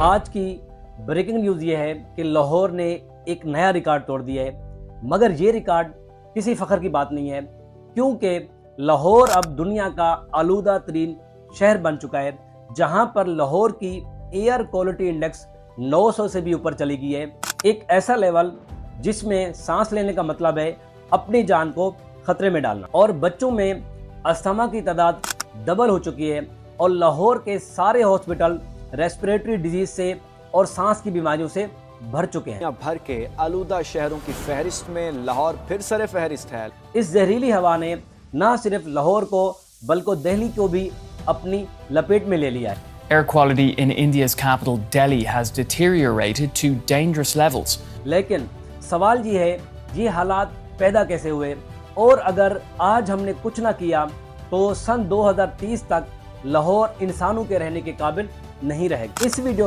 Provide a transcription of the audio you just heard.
آج کی breaking news یہ ہے کہ لاہور نے ایک نیا ریکارڈ توڑ دیا ہے، مگر یہ ریکارڈ کسی فخر کی بات نہیں ہے، کیونکہ لاہور اب دنیا کا آلودہ ترین شہر بن چکا ہے، جہاں پر لاہور کی ایئر کوالٹی انڈیکس 900 سے بھی اوپر چلی گئی ہے۔ ایک ایسا لیول جس میں سانس لینے کا مطلب ہے اپنی جان کو خطرے میں ڈالنا، اور بچوں میں استھما کی تعداد ڈبل ہو چکی ہے، اور لاہور کے سارے ہاسپٹل ریسپریٹری ڈیزیز سے اور سانس کی بیماریوں سے بھر چکے ہیں۔ دنیا بھر کے آلودہ شہروں کی فہرست میں لاہور پھر سر فہرست ہے۔ اس زہریلی ہوا نے نہ صرف لاہور کو بلکہ دہلی کو بھی اپنی لپیٹ میں لے لیا ہے۔ Air quality in India's capital Delhi has deteriorated to dangerous levels. لیکن سوال یہ ہے، یہ حالات پیدا کیسے ہوئے، اور اگر آج ہم نے کچھ نہ کیا تو سن 2030 تک لاہور انسانوں کے رہنے کے قابل نہیں رہے گا۔ اس ویڈیو